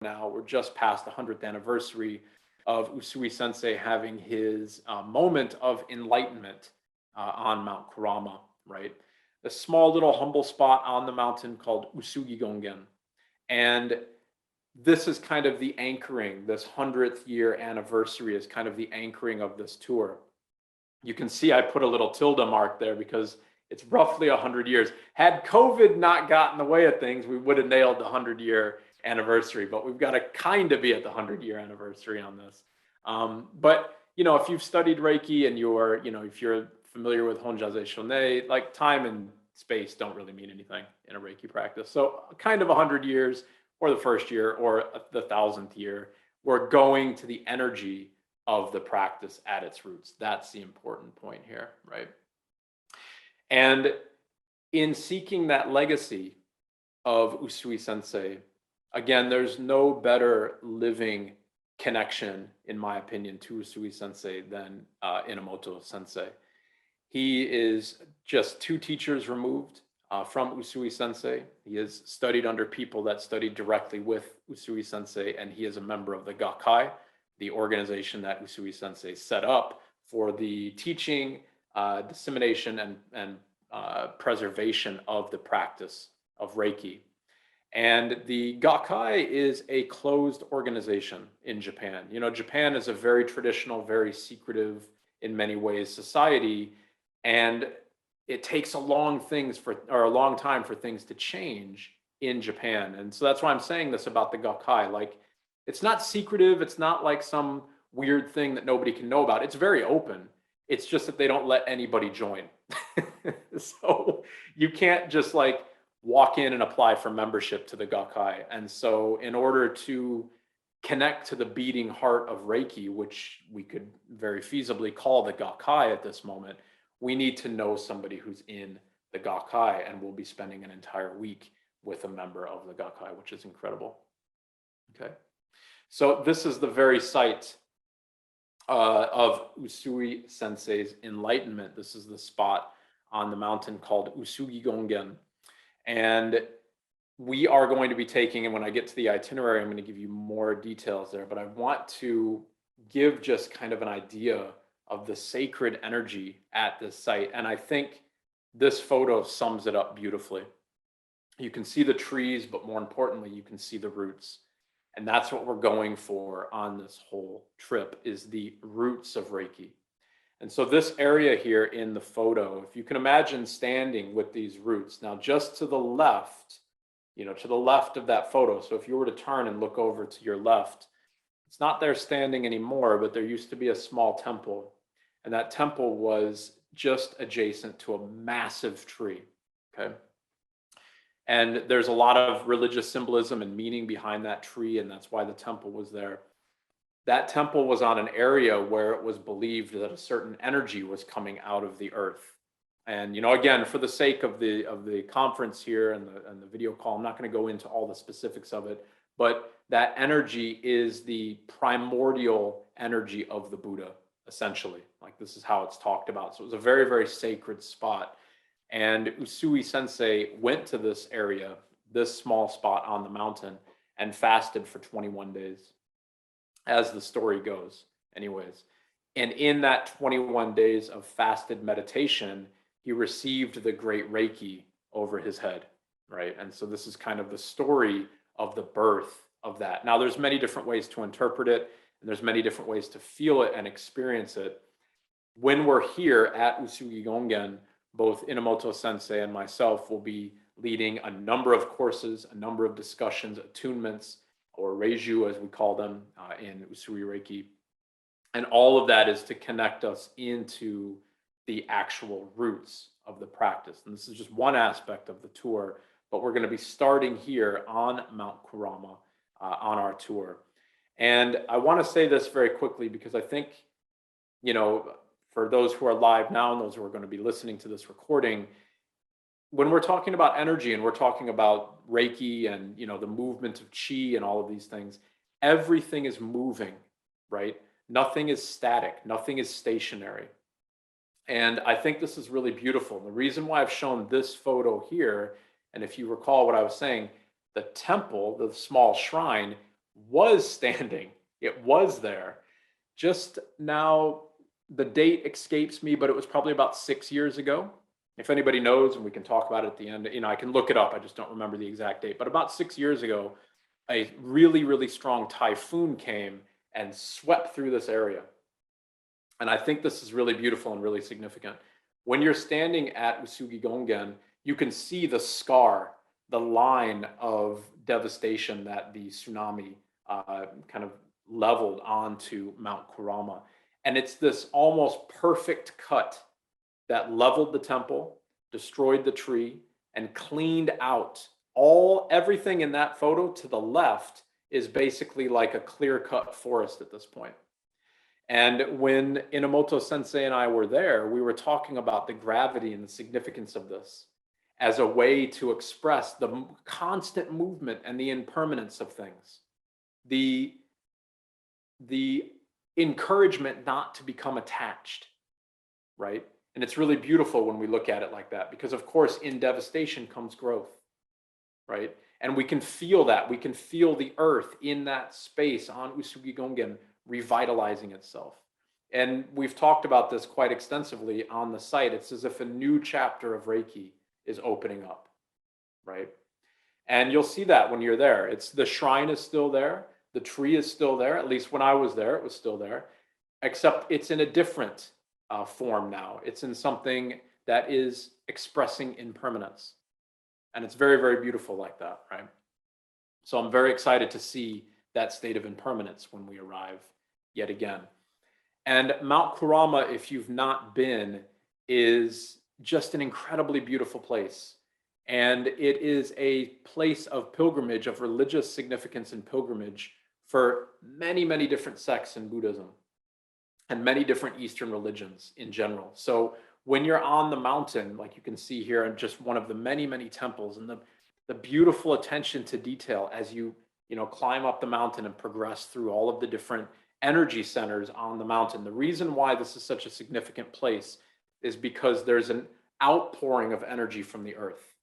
now. We're just past the 100th anniversary of Usui Sensei having his moment of enlightenment on Mount Kurama, right? A small little humble spot on the mountain called Usugi Gongen. And this is kind of the anchoring, this 100th year anniversary is kind of the anchoring of this tour. You can see I put a little tilde mark there because it's roughly 100 years. Had COVID not gotten in the way of things, we would have nailed the 100-year anniversary, but we've got to kind of be at the 100-year anniversary on this. But, you know, if you've studied Reiki and you're, you know, if you're familiar with Honjaze Shonei, like time and space don't really mean anything in a Reiki practice. So kind of 100 years or the first year or the 1000th year, we're going to the energy of the practice at its roots. That's the important point here, right? And in seeking that legacy of Usui Sensei, again, there's no better living connection, in my opinion, to Usui Sensei than Inamoto Sensei. He is just 2 teachers removed from Usui Sensei. He has studied under people that studied directly with Usui Sensei, and he is a member of the Gakkai, the organization that Usui Sensei set up for the teaching, dissemination, and preservation of the practice of Reiki. And the Gakkai is a closed organization in Japan. You know, Japan is a very traditional, very secretive, in many ways, society, and it takes a long time for things to change in Japan. And so that's why I'm saying this about the Gakkai. Like, it's not secretive. It's not like some weird thing that nobody can know about. It's very open. It's just that they don't let anybody join. So you can't just like walk in and apply for membership to the Gakkai. And so in order to connect to the beating heart of Reiki, which we could very feasibly call the Gakkai at this moment, we need to know somebody who's in the Gakkai, and we'll be spending an entire week with a member of the Gakkai, which is incredible. Okay. So this is the very site of Usui Sensei's enlightenment. This is the spot on the mountain called Usugi Gongen. And we are going to be taking, and when I get to the itinerary, I'm going to give you more details there, but I want to give just kind of an idea of the sacred energy at this site. And I think this photo sums it up beautifully. You can see the trees, but more importantly, you can see the roots. And that's what we're going for on this whole trip, is the roots of Reiki. And so this area here in the photo, if you can imagine standing with these roots, now just to the left, you know, to the left of that photo. So if you were to turn and look over to your left, it's not there standing anymore, but there used to be a small temple. And that temple was just adjacent to a massive tree, okay? And there's a lot of religious symbolism and meaning behind that tree, and that's why the temple was there. That temple was on an area where it was believed that a certain energy was coming out of the earth. And, you know, again, for the sake of the conference here and the video call, I'm not going to go into all the specifics of it, but that energy is the primordial energy of the Buddha, essentially. Like, this is how it's talked about. So it was a very, very sacred spot. And Usui Sensei went to this area, this small spot on the mountain, and fasted for 21 days, as the story goes, anyways. And in that 21 days of fasted meditation, he received the great Reiki over his head, right? And so this is kind of the story of the birth of that. Now, there's many different ways to interpret it, and there's many different ways to feel it and experience it. When we're here at Usugi Gongen, both Inamoto Sensei and myself will be leading a number of courses, a number of discussions, attunements, or reiju as we call them in Usui Reiki. And all of that is to connect us into the actual roots of the practice. And this is just one aspect of the tour, but we're going to be starting here on Mount Kurama on our tour. And I want to say this very quickly because I think, you know, for those who are live now and those who are going to be listening to this recording, when we're talking about energy and we're talking about Reiki and, you know, the movement of chi and all of these things, everything is moving, right? Nothing is static. Nothing is stationary. And I think this is really beautiful. The reason why I've shown this photo here, and if you recall what I was saying, the temple, the small shrine, was standing. It was there. Just now, the date escapes me, but it was probably about 6 years ago. If anybody knows, and we can talk about it at the end, I can look it up. I just don't remember the exact date. But about 6 years ago, a really, really strong typhoon came and swept through this area. And I think this is really beautiful and really significant. When you're standing at Usugi Gongen, you can see the scar, the line of devastation that the tsunami kind of leveled onto Mount Kurama. And it's this almost perfect cut that leveled the temple, destroyed the tree, and cleaned out everything in that photo to the left is basically like a clear-cut forest at this point. And when Inamoto Sensei and I were there, we were talking about the gravity and the significance of this as a way to express the constant movement and the impermanence of things. The encouragement not to become attached, right? And it's really beautiful when we look at it like that, because of course in devastation comes growth, right? And we can feel that. We can feel the earth in that space on Usugi Gongen revitalizing itself. And we've talked about this quite extensively on the site. It's as if a new chapter of Reiki is opening up, right? And you'll see that when you're there. The shrine is still there. The tree is still there. At least when I was there, it was still there, except it's in a different form now. It's in something that is expressing impermanence. And it's very, very beautiful like that, right? So I'm very excited to see that state of impermanence when we arrive yet again. And Mount Kurama, if you've not been, is just an incredibly beautiful place. And it is a place of pilgrimage, of religious significance and pilgrimage for many, many different sects in Buddhism and many different Eastern religions in general. So when you're on the mountain, like you can see here, and just one of the many, many temples, and the beautiful attention to detail as you climb up the mountain and progress through all of the different energy centers on the mountain. The reason why this is such a significant place is because there's an outpouring of energy from the earth.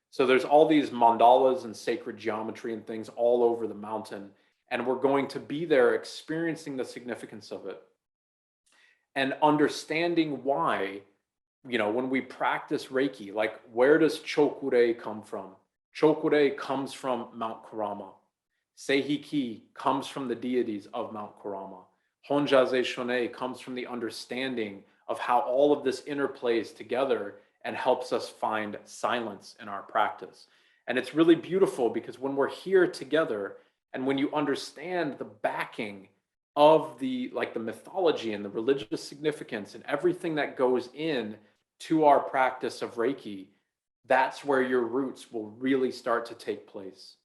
So there's all these mandalas and sacred geometry and things all over the mountain, and we're going to be there experiencing the significance of it and understanding why, when we practice Reiki, like where does Chokure come from? Chokure comes from Mount Kurama. Seihiki comes from the deities of Mount Kurama. Honjaze Shone comes from the understanding of how all of this interplays together and helps us find silence in our practice. And it's really beautiful because when we're here together and when you understand the backing of the mythology and the religious significance and everything that goes in to our practice of Reiki, that's where your roots will really start to take place,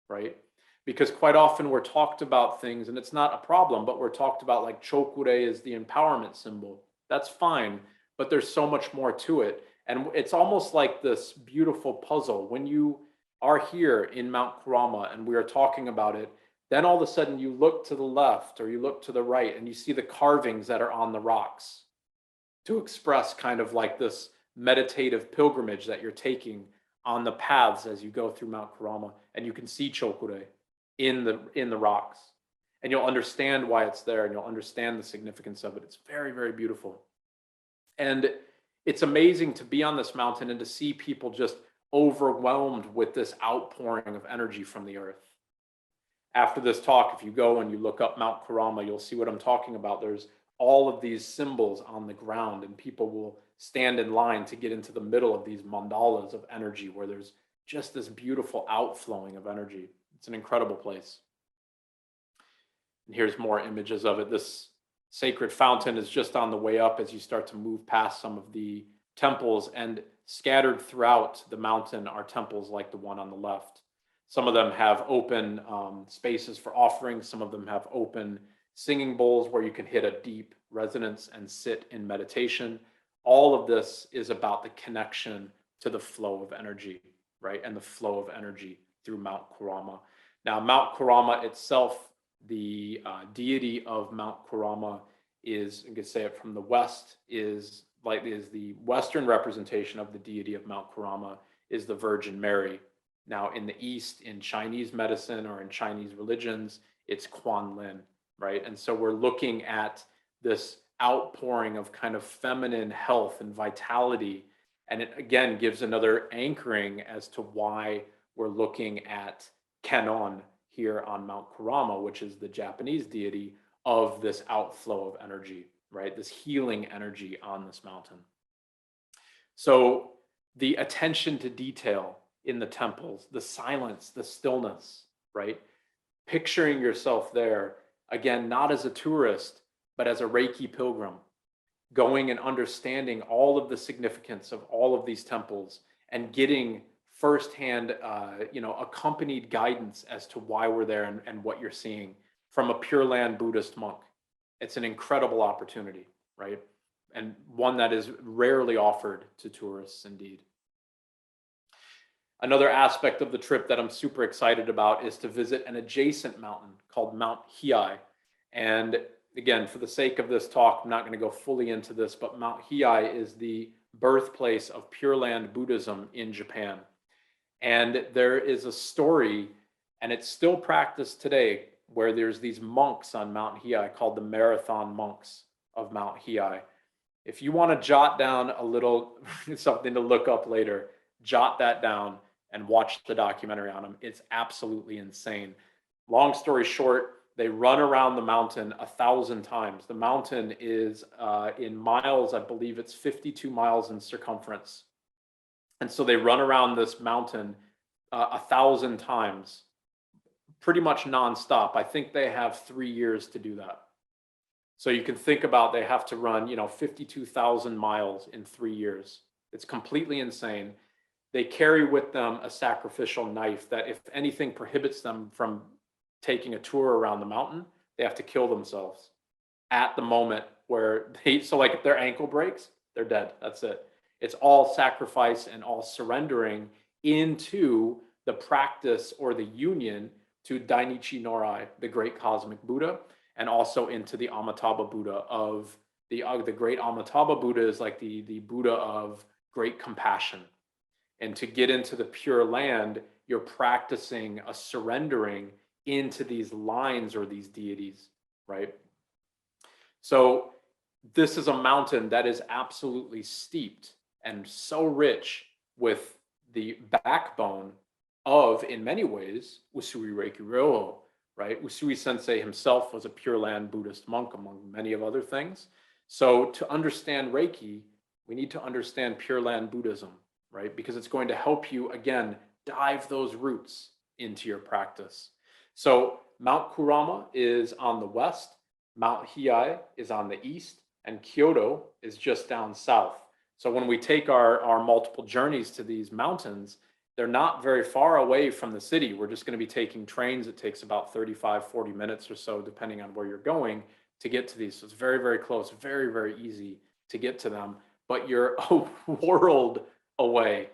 right? Because quite often we're talked about things, and it's not a problem, but we're talked about like Chokure is the empowerment symbol. That's fine, but there's so much more to it. And it's almost like this beautiful puzzle. When you are here in Mount Kurama and we are talking about it, then all of a sudden you look to the left or you look to the right and you see the carvings that are on the rocks to express kind of like this meditative pilgrimage that you're taking on the paths as you go through Mount Kurama, and you can see Chokure in the rocks, and you'll understand why it's there and you'll understand the significance of it. It's very, very beautiful. And it's amazing to be on this mountain and to see people just overwhelmed with this outpouring of energy from the earth. After this talk, if you go and you look up Mount Kurama, you'll see what I'm talking about. There's all of these symbols on the ground, and people will stand in line to get into the middle of these mandalas of energy where there's just this beautiful outflowing of energy. It's an incredible place. And here's more images of it. This sacred fountain is just on the way up as you start to move past some of the temples, and scattered throughout the mountain are temples like the one on the left. Some of them have open spaces for offerings. Some of them have open singing bowls where you can hit a deep resonance and sit in meditation. All of this is about the connection to the flow of energy, right? And the flow of energy through Mount Kurama. Now, Mount Kurama itself, the deity of Mount Kurama is, I can say it from the West, is the Western representation of the deity of Mount Kurama is the Virgin Mary. Now, in the East, in Chinese medicine or in Chinese religions, it's Kuan right? And so we're looking at this outpouring of kind of feminine health and vitality. And it again gives another anchoring as to why we're looking at Kenon here on Mount Kurama, which is the Japanese deity of this outflow of energy, right? This healing energy on this mountain. So the attention to detail in the temples, the silence, the stillness, right? Picturing yourself there, again, not as a tourist, but as a Reiki pilgrim, going and understanding all of the significance of all of these temples and getting firsthand, accompanied guidance as to why we're there and what you're seeing from a Pure Land Buddhist monk. It's an incredible opportunity, right? And one that is rarely offered to tourists indeed. Another aspect of the trip that I'm super excited about is to visit an adjacent mountain called Mount Hiei. And again, for the sake of this talk, I'm not going to go fully into this, but Mount Hiei is the birthplace of Pure Land Buddhism in Japan. And there is a story, and it's still practiced today, where there's these monks on Mount Hiei called the Marathon Monks of Mount Hiei. If you want to jot down a little something to look up later, jot that down and watch the documentary on them. It's absolutely insane. Long story short, they run around the mountain 1,000 times. The mountain is in miles, I believe it's 52 miles in circumference. And so they run around this mountain 1,000 times, pretty much nonstop. I think they have 3 years to do that. So you can think about they have to run, 52,000 miles in 3 years. It's completely insane. They carry with them a sacrificial knife that if anything prohibits them from taking a tour around the mountain, they have to kill themselves at the moment where so like if their ankle breaks, they're dead. That's it. It's all sacrifice and all surrendering into the practice or the union to Dainichi Norai, the great cosmic Buddha, and also into the Amitabha Buddha of the great Amitabha Buddha is like the Buddha of great compassion. And to get into the Pure Land, you're practicing a surrendering into these lines or these deities, right? So this is a mountain that is absolutely steeped and so rich with the backbone of, in many ways, Usui Reiki Ryoho, right? Usui Sensei himself was a Pure Land Buddhist monk, among many of other things. So to understand Reiki, we need to understand Pure Land Buddhism, right? Because it's going to help you, again, dive those roots into your practice. So Mount Kurama is on the west, Mount Hiei is on the east, and Kyoto is just down south. So when we take our multiple journeys to these mountains, they're not very far away from the city. We're just going to be taking trains. It takes about 35, 40 minutes or so, depending on where you're going to get to these. So it's very, very close, very, very easy to get to them. But you're a world away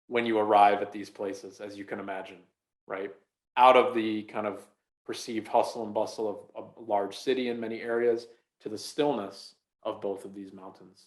when you arrive at these places, as you can imagine, right? Out of the kind of perceived hustle and bustle of a large city in many areas to the stillness of both of these mountains.